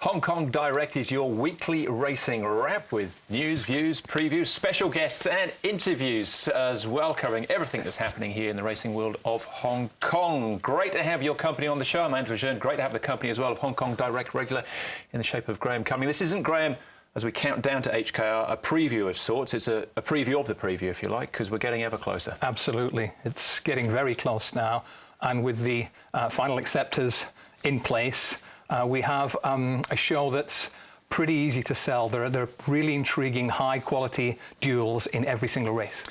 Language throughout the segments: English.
Hong Kong Direct is your weekly racing wrap with news, views, previews, special guests and interviews as well, covering everything that's happening here in the racing world of Hong Kong. Great to have your company on the show. I'm Andrew Jean. Great to have the company as well of Hong Kong Direct regular in the shape of Graham Cumming. This isn't, Graham, as we count down to HKR, a preview of sorts. It's a preview of the preview, if you like, because we're getting ever closer. Absolutely. It's getting very close now. And with the final acceptors in place, we have a show that's pretty easy to sell. There are really intriguing, high-quality duels in every single race.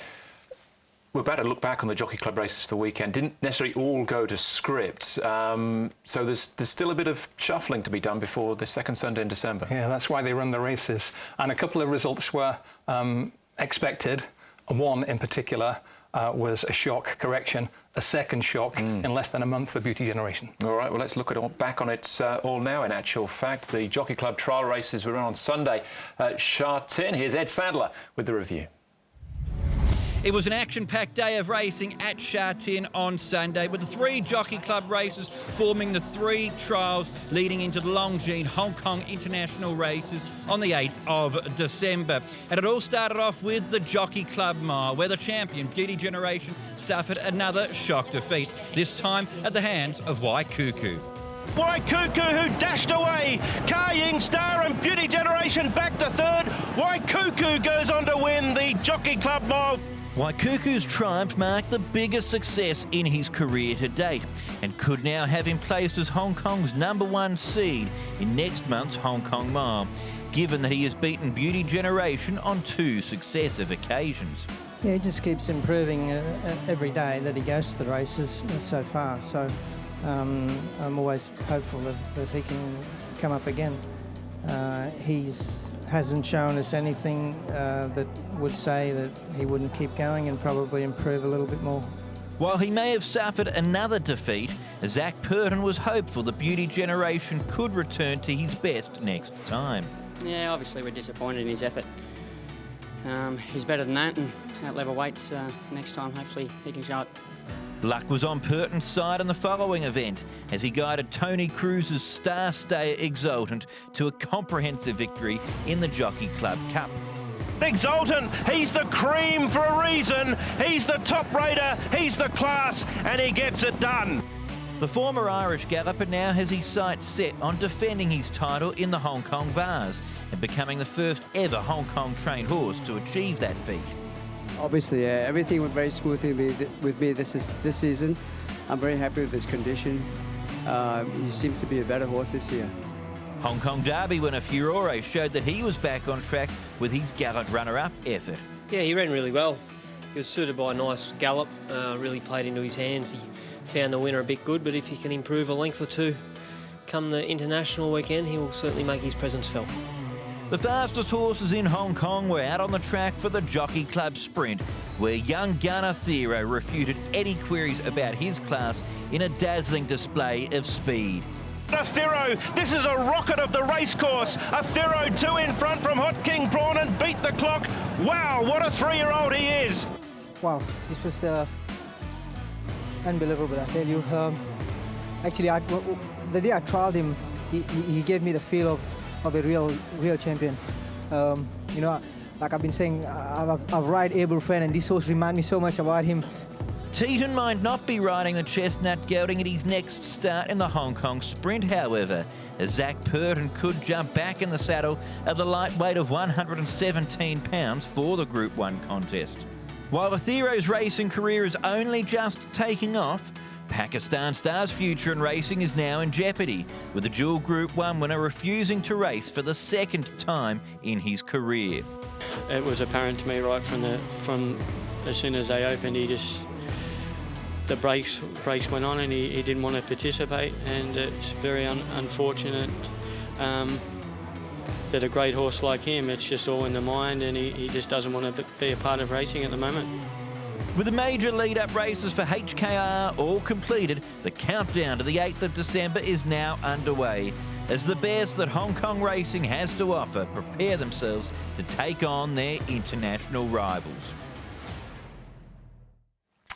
We're about to look back on the Jockey Club races for the weekend. Didn't necessarily all go to script, so there's still a bit of shuffling to be done before the second Sunday in December. Yeah, that's why they run the races. And a couple of results were expected. One in particular was a shock correction, a second shock in less than a month for Beauty Generation. All right, well, let's look back on it all now, in actual fact. The Jockey Club trial races were on Sunday at Sha Tin. Here's Ed Sadler with the review. It was an action-packed day of racing at Sha Tin on Sunday, with the three Jockey Club races forming the three trials leading into the Longines Hong Kong International races on the 8th of December. And it all started off with the Jockey Club Mile, where the champion, Beauty Generation, suffered another shock defeat, this time at the hands of Waikuku. Waikuku, who dashed away. Ka Ying Star and Beauty Generation back to third. Waikuku goes on to win the Jockey Club Mile. Waikuku's triumph marked the biggest success in his career to date and could now have him placed as Hong Kong's #1 seed in next month's Hong Kong Mile, given that he has beaten Beauty Generation on 2 successive occasions. Yeah, he just keeps improving every day that he goes to the races so far. So I'm always hopeful that he can come up again. He hasn't shown us anything that would say that he wouldn't keep going and probably improve a little bit more. While he may have suffered another defeat, Zach Purton was hopeful the Beauty Generation could return to his best next time. Yeah, obviously we're disappointed in his effort. He's better than that, and at level weights next time hopefully he can show it. Luck was on Purton's side in the following event as he guided Tony Cruz's Star Stayer Exultant to a comprehensive victory in the Jockey Club Cup. Exultant, he's the cream for a reason. He's the top raider, he's the class, and he gets it done. The former Irish galloper now has his sights set on defending his title in the Hong Kong Vase and becoming the first ever Hong Kong trained horse to achieve that feat. Obviously, everything went very smoothly with me this season. I'm very happy with his condition. He seems to be a better horse this year. Hong Kong Derby winner Furore showed that he was back on track with his gallant runner-up effort. Yeah, he ran really well. He was suited by a nice gallop, really played into his hands. He found the winner a bit good, but if he can improve a length or two come the international weekend, he will certainly make his presence felt. The fastest horses in Hong Kong were out on the track for the Jockey Club Sprint, where young gunner Thero refuted any queries about his class in a dazzling display of speed. A Thero, this is a rocket of the racecourse. A Thero 2 in front from Hot King Prawn and beat the clock. Wow, what a 3-year-old he is. Wow, this was unbelievable, I tell you. Actually, the day I trialed him, he gave me the feel of a real champion. You know, like I've been saying, I've ride Abel Friend, and this horse reminds me so much about him. Teton might not be riding the chestnut gelding at his next start in the Hong Kong Sprint, however, as Zach Purton could jump back in the saddle at the lightweight of 117 pounds for the Group 1 contest. While Thero's racing career is only just taking off, Pakistan Star's future in racing is now in jeopardy, with the dual Group 1 winner refusing to race for the second time in his career. It was apparent to me right from as soon as they opened, the brakes went on and he didn't want to participate, and it's very unfortunate that a great horse like him, it's just all in the mind, and he just doesn't want to be a part of racing at the moment. With the major lead-up races for HKR all completed, the countdown to the 8th of December is now underway, as the best that Hong Kong racing has to offer prepare themselves to take on their international rivals.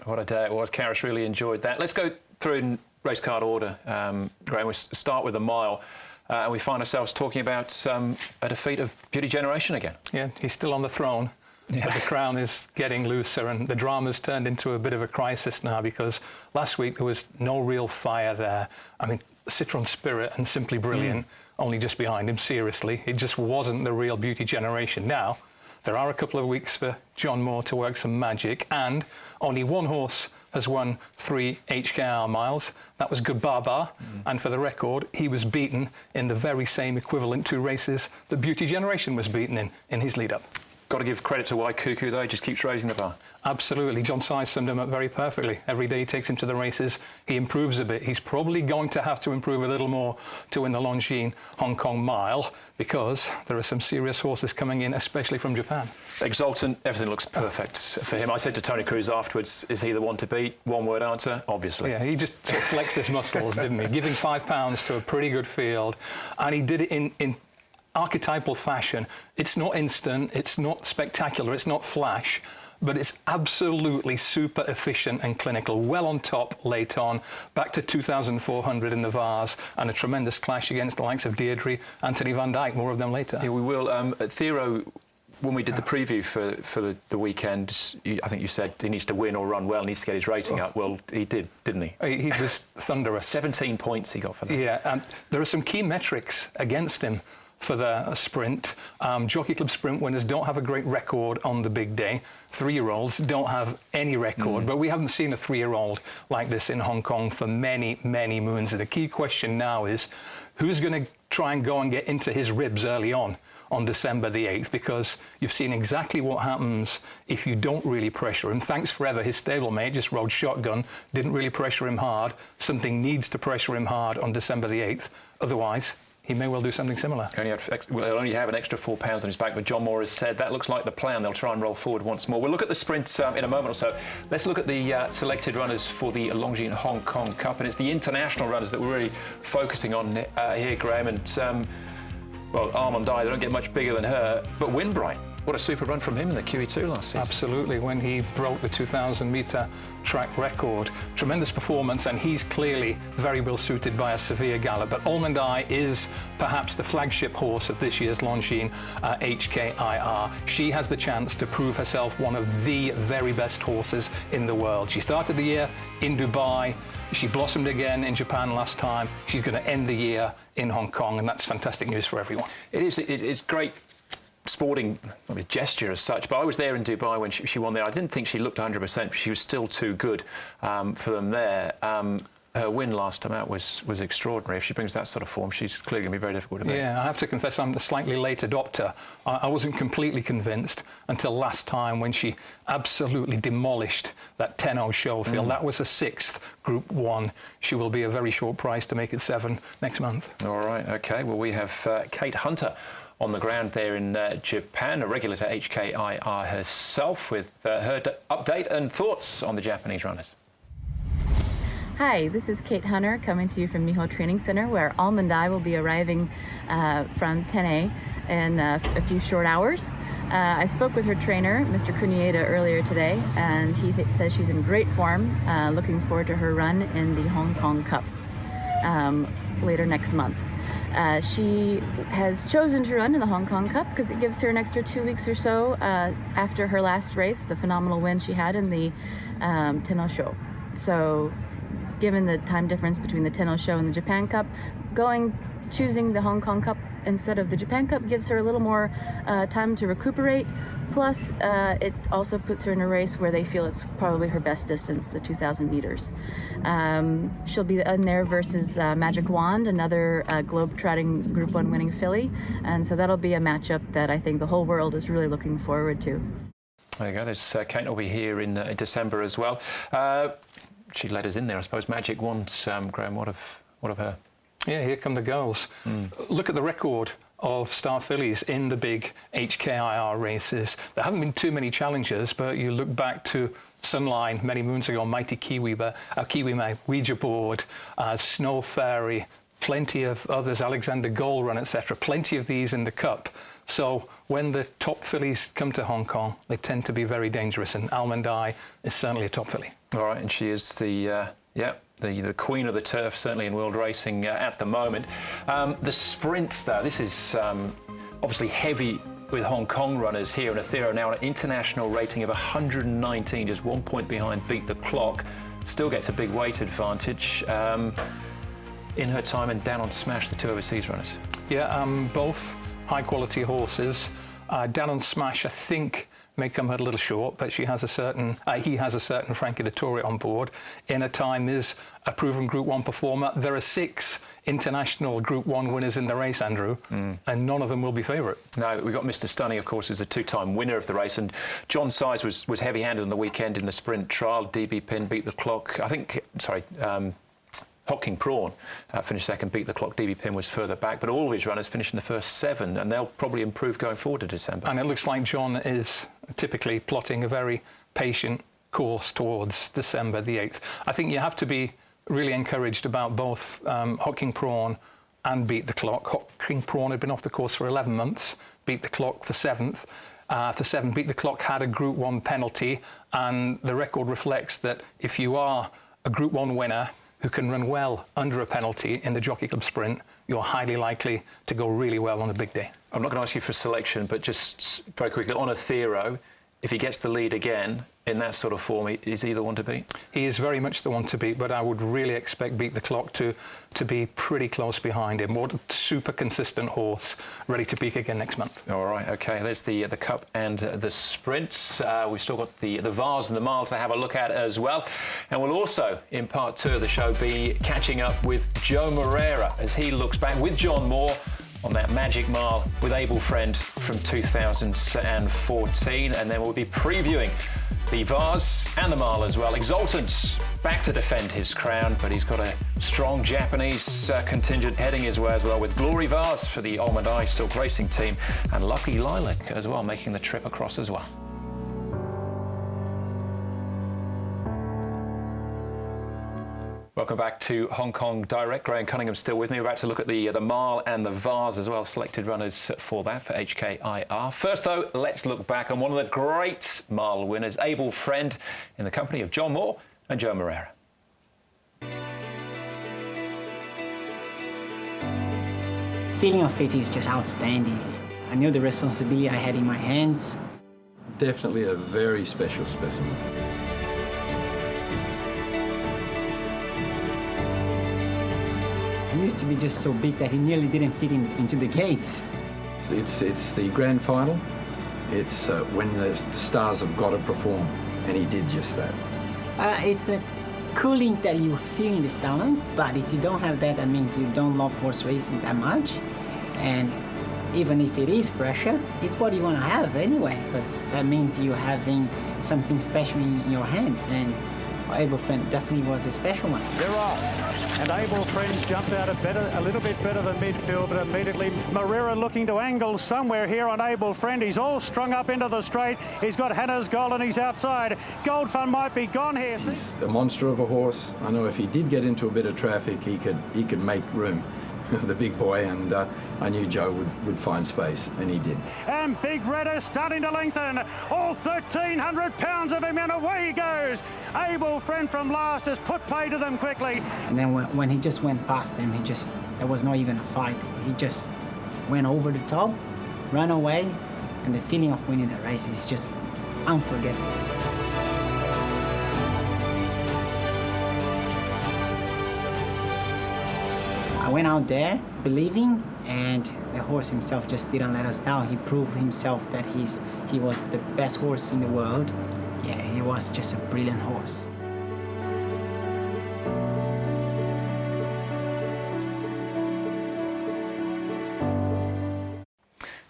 What a day it was. Karis really enjoyed that. Let's go through in race card order, Graham. We'll start with the mile. And we find ourselves talking about a defeat of Beauty Generation again. Yeah, he's still on the throne. Yeah. But the crown is getting looser, and the drama's turned into a bit of a crisis now, because last week there was no real fire there. I mean, Citron Spirit and Simply Brilliant only just behind him, seriously. It just wasn't the real Beauty Generation. Now, there are a couple of weeks for John Moore to work some magic, and only one horse has won 3 HKR miles. That was Good Baba, and for the record, he was beaten in the very same equivalent 2 races that Beauty Generation was beaten in his lead-up. Got to give credit to Why Cuckoo, though. He just keeps raising the bar. Absolutely. John Size summed him up very perfectly. Every day he takes him to the races, he improves a bit. He's probably going to have to improve a little more to win the Longines Hong Kong Mile, because there are some serious horses coming in, especially from Japan. Exultant, everything looks perfect for him. I said to Tony Cruz afterwards, is he the one to beat? One-word answer, obviously. Yeah, he just sort of flexed his muscles, didn't he? Giving £5 to a pretty good field, and he did it in archetypal fashion. It's not instant, it's not spectacular, it's not flash, but it's absolutely super efficient and clinical. Well on top late on, back to 2,400 in the Vars, and a tremendous clash against the likes of Deirdre, Anthony Van Dyke, more of them later. Yeah, we will. Theo, when we did the preview for the weekend, I think you said he needs to win or run well, needs to get his rating up. Well, he did, didn't he? He was thunderous. 17 points he got for that. Yeah, there are some key metrics against him for the sprint. Jockey Club sprint winners don't have a great record on the big day. 3-year-olds don't have any record, but we haven't seen a 3-year-old like this in Hong Kong for many, many moons. And the key question now is, who's going to try and go and get into his ribs early on December the 8th, because you've seen exactly what happens if you don't really pressure him. Thanks Forever, his stablemate, just rode shotgun, didn't really pressure him hard. Something needs to pressure him hard on December the 8th. Otherwise, he may well do something similar. He'll only have an extra £4 on his back, but John Moore has said that looks like the plan. They'll try and roll forward once more. We'll look at the sprint in a moment or so. Let's look at the selected runners for the Longines Hong Kong Cup, and it's the international runners that we're really focusing on here, Graham. And, well, Almond Eye, they don't get much bigger than her, but Winbright, what a super run from him in the QE2 last season. Absolutely, when he broke the 2,000-metre track record. Tremendous performance, and he's clearly very well suited by a severe gallop. But Almond Eye is perhaps the flagship horse of this year's Longines HKIR. She has the chance to prove herself one of the very best horses in the world. She started the year in Dubai. She blossomed again in Japan last time. She's going to end the year in Hong Kong, and that's fantastic news for everyone. It is. It's great sporting gesture as such, but I was there in Dubai when she won there. I didn't think she looked 100%. She was still too good for them there. Her win last time out was extraordinary. If she brings that sort of form, she's clearly going to be very difficult to beat. Yeah, I have to confess I'm the slightly late adopter. I wasn't completely convinced until last time when she absolutely demolished that 10-0 show field. That was a 6th Group 1. She will be a very short price to make it 7 next month. All right, OK. Well, we have Kate Hunter on the ground there in Japan, a regular to HKIR herself, with her update and thoughts on the Japanese runners. Hi, this is Kate Hunter coming to you from Miho Training Center, where Almond Eye will be arriving from 10A in a few short hours. I spoke with her trainer, Mr. Kunieda, earlier today, and he says she's in great form, looking forward to her run in the Hong Kong Cup later next month. She has chosen to run in the Hong Kong Cup because it gives her an extra 2 weeks or so after her last race, the phenomenal win she had in the Tenno Show. So, given the time difference between the Tenno Show and the Japan Cup, choosing the Hong Kong Cup instead of the Japan Cup gives her a little more time to recuperate. Plus, it also puts her in a race where they feel it's probably her best distance, the 2,000 meters. She'll be in there versus Magic Wand, another globe-trotting Group 1 winning filly. And so that'll be a matchup that I think the whole world is really looking forward to. There you go. There's Kate will be here in December as well. She led us in there, I suppose. Magic Wand, Graham, what of her? Yeah, here come the girls. Look at the record of star fillies in the big HKIR races. There haven't been too many challengers, but you look back to Sunline many moons ago, Mighty Kiwi May, Ouija Board, Snow Fairy, plenty of others, Alexander Gold Run, etc. Plenty of these in the Cup. So when the top fillies come to Hong Kong, they tend to be very dangerous, and Almond Eye is certainly a top filly. All right, and she is the the queen of the turf, certainly in world racing at the moment. The sprints, though, this is obviously heavy with Hong Kong runners here, and Athero now an international rating of 119, just 1 point behind Beat the Clock. Still gets a big weight advantage in her time, and Down on Smash, the two overseas runners. Yeah, both high-quality horses. Down on Smash, I think, may come a little short, but he has a certain Frankie Dettori on board. In a Time is a proven Group 1 performer. There are 6 international Group 1 winners in the race, Andrew, and none of them will be favourite. No, we've got Mr. Stunning, of course, who's a 2-time winner of the race, and John Sides was heavy-handed on the weekend in the sprint trial. DB Pin Beat the Clock. I think, Hot King Prawn finished second, Beat the Clock. DB Pin was further back, but all of his runners finished in the first 7, and they'll probably improve going forward to December. And it looks like John is typically plotting a very patient course towards December the 8th. I think you have to be really encouraged about both Hot King Prawn and Beat the Clock. Hot King Prawn had been off the course for 11 months, Beat the Clock for 7th. For 7, Beat the Clock had a Group 1 penalty, and the record reflects that if you are a Group 1 winner who can run well under a penalty in the Jockey Club Sprint, you're highly likely to go really well on a big day. I'm not going to ask you for selection, but just very quickly, on Athero, if he gets the lead again in that sort of form, is he the one to beat? He is very much the one to beat, but I would really expect Beat the Clock to be pretty close behind him. What a super consistent horse, ready to peak again next month. All right, OK, there's the Cup and the Sprints. We've still got the Vars and the Miles to have a look at as well. And we'll also, in part 2 of the show, be catching up with Joe Moreira as he looks back with John Moore on that magic mile with Able Friend from 2014. And then we'll be previewing the Vars and the Mile as well. Exultant back to defend his crown, but he's got a strong Japanese contingent heading his way as well, with Glory Vars for the Almond Eye Silk Racing team, and Lucky Lilac as well, making the trip across as well. Welcome back to Hong Kong Direct. Graham Cunningham still with me. We're about to look at the Mile and the Vars as well, selected runners for that, for HKIR. First, though, let's look back on one of the great Mile winners, Able Friend, in the company of John Moore and Joe Moreira. Feeling of it is just outstanding. I knew the responsibility I had in my hands. Definitely a very special specimen. He used to be just so big that he nearly didn't fit into the gates. It's the grand final. It's when the stars have got to perform, and he did just that. It's a cooling that you feel in this talent, but if you don't have that, that means you don't love horse racing that much. And even if it is pressure, it's what you want to have anyway, because that means you're having something special in your hands. And Able Friend definitely was a special one. They're off, and Able Friend jumped out a little bit better than midfield, but immediately Moreira looking to angle somewhere here on Able Friend. He's all strung up into the straight. He's got Hannah's Gold and he's outside. Gold Fund might be gone here. He's a monster of a horse. I know if he did get into a bit of traffic, he could make room. The big boy, and I knew Joe would find space, and he did. And Big Red is starting to lengthen. All 1,300 pounds of him, and away he goes. Able Friend from last has put play to them quickly. And then when he just went past them, there was not even a fight. He just went over the top, ran away, and the feeling of winning the race is just unforgettable. I went out there believing, and the horse himself just didn't let us down. He proved himself that he was the best horse in the world. Yeah, he was just a brilliant horse.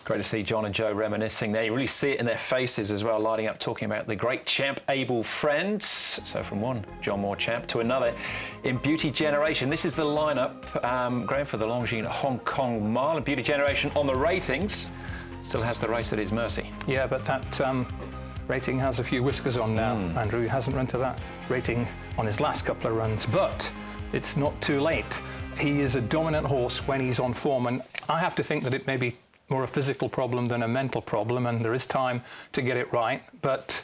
Great to see John and Joe reminiscing there. You really see it in their faces as well, lighting up, talking about the great champ, Able Friend. So from one John Moore champ to another in Beauty Generation. This is the lineup, Graham, for the Longines Hong Kong Mile. And Beauty Generation on the ratings still has the race at his mercy. Yeah, but that rating has a few whiskers on now. Andrew, he hasn't run to that rating on his last couple of runs, but it's not too late. He is a dominant horse when he's on form, and I have to think that it may be more a physical problem than a mental problem, and there is time to get it right. But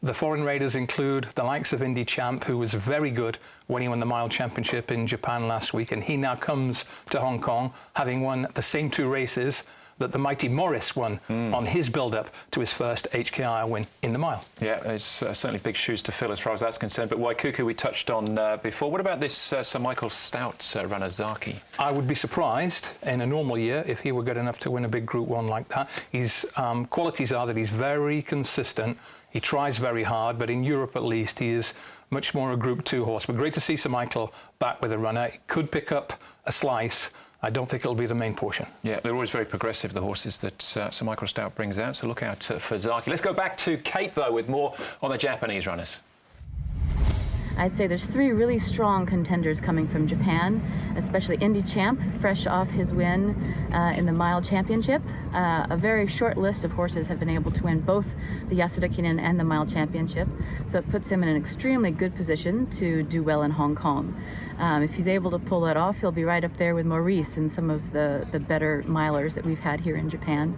The foreign raiders include the likes of Indy Champ, who was very good when he won the mile championship in Japan last week, and he now comes to Hong Kong having won the same 2 races that the mighty Morris won on his build-up to his first HKI win in the mile. Yeah, it's certainly big shoes to fill as far as that's concerned. But Waikuku we touched on before. What about this Sir Michael Stoute runner, Zaki? I would be surprised in a normal year if he were good enough to win a big Group 1 like that. His qualities are that he's very consistent. He tries very hard, but in Europe at least, he is much more a Group 2 horse. But great to see Sir Michael back with a runner. He could pick up a slice. I don't think it'll be the main portion. Yeah, they're always very progressive, the horses that Sir Michael Stoute brings out, so look out for Zaki. Let's go back to Kate, though, with more on the Japanese runners. I'd say there's 3 really strong contenders coming from Japan, especially Indy Champ, fresh off his win in the mile championship. A very short list of horses have been able to win both the Yasuda Kinen and the mile championship, so it puts him in an extremely good position to do well in Hong Kong. If he's able to pull that off, he'll be right up there with Maurice and some of the better milers that we've had here in Japan.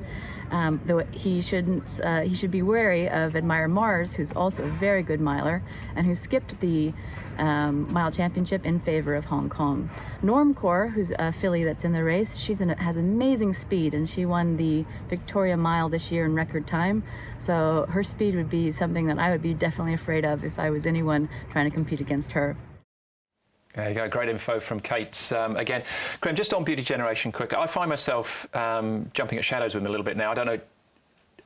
Though he should be wary of Admire Mars, who's also a very good miler and who skipped the mile championship in favor of Hong Kong. Normcore, who's a filly that's in the race, has amazing speed, and she won the Victoria Mile this year in record time. So her speed would be something that I would be definitely afraid of if I was anyone trying to compete against her. There you go, great info from Kate. Again, Graham, just on Beauty Generation quickly, I find myself jumping at shadows with him a little bit now. I don't know,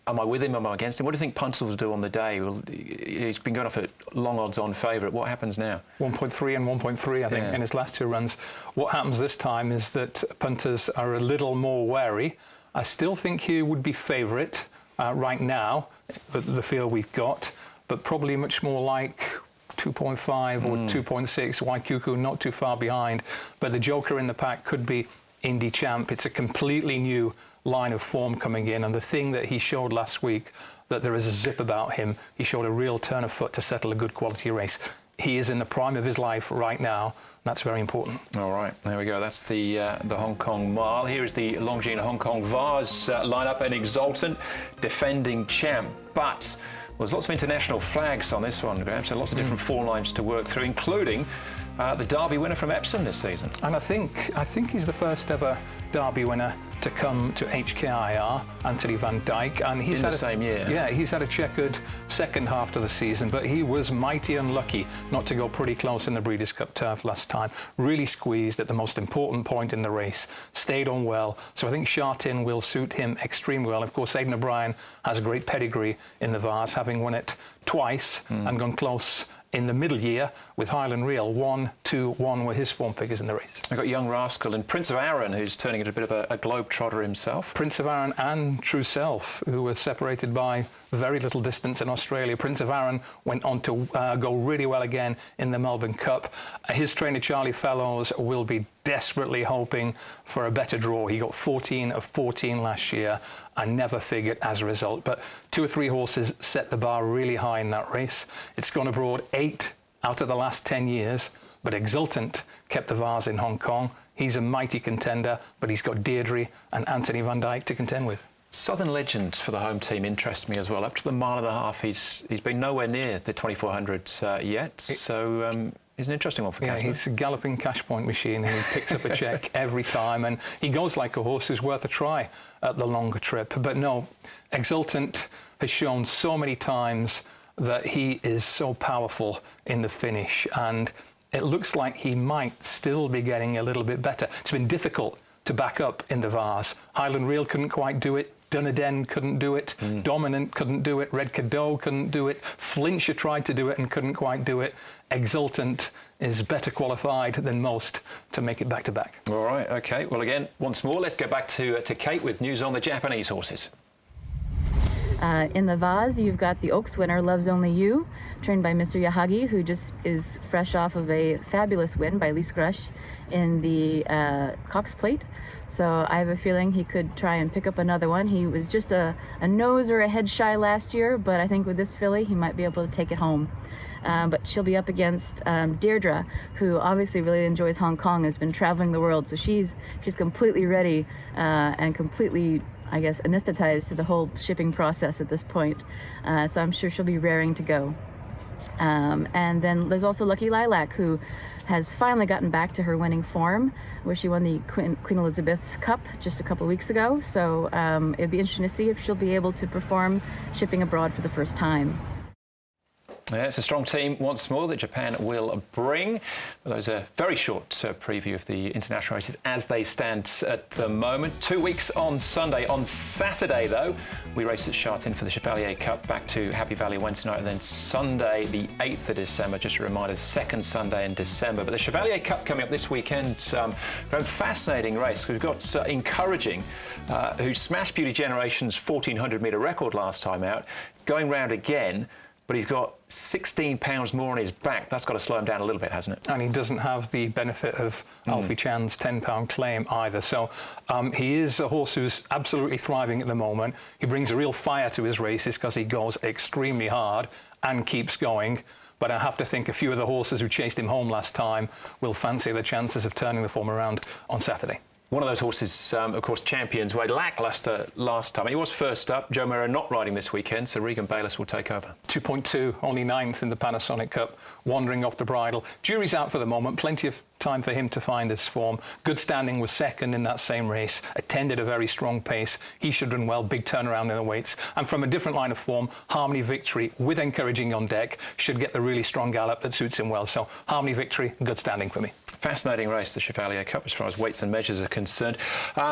am I with him, am I against him? What do you think Punsel's do on the day? Well, he's been going off at long odds-on favourite. What happens now? 1.3 and 1.3, I think, in his last 2 runs. What happens this time is that punters are a little more wary. I still think he would be favourite right now, the field we've got, but probably much more like 2.5 or 2.6. Waikuku not too far behind, but the joker in the pack could be Indy Champ. It's a completely new line of form coming in, and the thing that he showed last week, that there is a zip about him, he showed a real turn of foot to settle a good quality race. He is in the prime of his life right now. That's very important. All right, there we go. That's the Hong Kong Mile. Here is the Longines Hong Kong Vase lineup, an Exultant defending champ, but there's lots of international flags on this one, Graham, so lots of different form lines to work through, including the Derby winner from Epsom this season. And I think he's the first ever Derby winner to come to HKIR, Anthony Van Dyke. And he's had the same year. Yeah, he's had a checkered second half to the season, but he was mighty unlucky not to go pretty close in the Breeders' Cup turf last time. Really squeezed at the most important point in the race, stayed on well. So I think Shartin will suit him extremely well. Of course, Aidan O'Brien has a great pedigree in the Vase, having won it twice and gone close in the middle year with Highland Reel. 1, 2, 1 were his form figures in the race. I've got Young Rascal and Prince of Arran, who's turning into a bit of a globe-trotter himself. Prince of Arran and True Self, who were separated by very little distance in Australia. Prince of Arran went on to go really well again in the Melbourne Cup. His trainer, Charlie Fellows, will be desperately hoping for a better draw. He got 14 of 14 last year and never figured as a result. But 2 or 3 horses set the bar really high in that race. It's gone abroad 8 out of the last 10 years, but Exultant kept the Vase in Hong Kong. He's a mighty contender, but he's got Deirdre and Anthony Van Dyke to contend with. Southern Legend for the home team interests me as well. Up to the mile and a half, he's been nowhere near the 2400 yet, so it's an interesting one for Casper. Yeah, he's a galloping cash point machine, and he picks up a check every time, and he goes like a horse who's worth a try at the longer trip. But no, Exultant has shown so many times that he is so powerful in the finish, and it looks like he might still be getting a little bit better. It's been difficult to back up in the Vase. Highland Reel couldn't quite do it. Dunedin couldn't do it. Dominant couldn't do it. Red Cadeau couldn't do it. Flincher tried to do it and couldn't quite do it. Exultant is better qualified than most to make it back-to-back. All right, OK. Well, again, once more, let's go back to Kate with news on the Japanese horses. In the Vase, you've got the Oaks winner, Loves Only You, trained by Mr. Yahagi, who just is fresh off of a fabulous win by Lise Grush in the Cox Plate. So I have a feeling he could try and pick up another one. He was just a nose or a head shy last year, but I think with this filly, he might be able to take it home. But she'll be up against Deirdre, who obviously really enjoys Hong Kong, has been traveling the world. So she's completely ready and completely I guess, anesthetized to the whole shipping process at this point. So I'm sure she'll be raring to go. And then there's also Lucky Lilac, who has finally gotten back to her winning form, where she won the Queen Elizabeth Cup just a couple of weeks ago. So it'd be interesting to see if she'll be able to perform shipping abroad for the first time. Yeah, it's a strong team once more that Japan will bring. Those are very short preview of the international races as they stand at the moment. 2 weeks on Sunday. On Saturday, though, we race at Sha-Tin for the Chevalier Cup, back to Happy Valley Wednesday night, and then Sunday, the 8th of December, just a reminder, second Sunday in December. But the Chevalier Cup coming up this weekend, very fascinating race. We've got Encouraging, who smashed Beauty Generation's 1400-metre record last time out, going round again. But he's got 16 pounds more on his back. That's got to slow him down a little bit, hasn't it? And he doesn't have the benefit of Alfie Chan's 10-pound claim either. So he is a horse who's absolutely thriving at the moment. He brings a real fire to his races because he goes extremely hard and keeps going. But I have to think a few of the horses who chased him home last time will fancy the chances of turning the form around on Saturday. One of those horses, of course, Champions, way lacklustre last time. He was first up. Joe Murray not riding this weekend, so Regan Bayliss will take over. 2.2, only 9th in the Panasonic Cup, wandering off the bridle. Jury's out for the moment, plenty of time for him to find his form. Good Standing was second in that same race, attended a very strong pace. He should run well, big turnaround in the weights. And from a different line of form, Harmony Victory, with Encouraging on deck, should get the really strong gallop that suits him well. So Harmony Victory, Good Standing for me. Fascinating race, the Chevalier Cup, as far as weights and measures are concerned.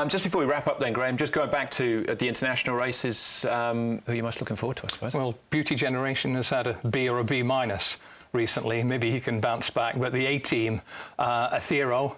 Just before we wrap up then, Graham, just going back to the international races, who are you most looking forward to, I suppose? Well, Beauty Generation has had a B or a B minus recently. Maybe he can bounce back. But the A-team, Athero,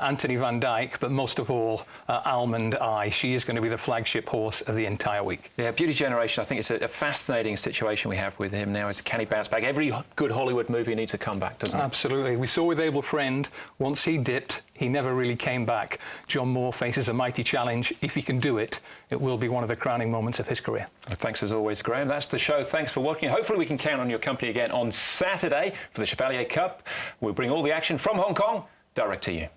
Anthony Van Dyke, but most of all, Almond Eye. She is going to be the flagship horse of the entire week. Yeah, Beauty Generation, I think it's a fascinating situation we have with him now. Is can he bounce back? Every good Hollywood movie needs a comeback, doesn't it? Absolutely. We saw with Able Friend, once he dipped, he never really came back. John Moore faces a mighty challenge. If he can do it, it will be one of the crowning moments of his career. Well, thanks as always, Graham. That's the show. Thanks for watching. Hopefully we can count on your company again on Saturday for the Chevalier Cup. We'll bring all the action from Hong Kong direct to you.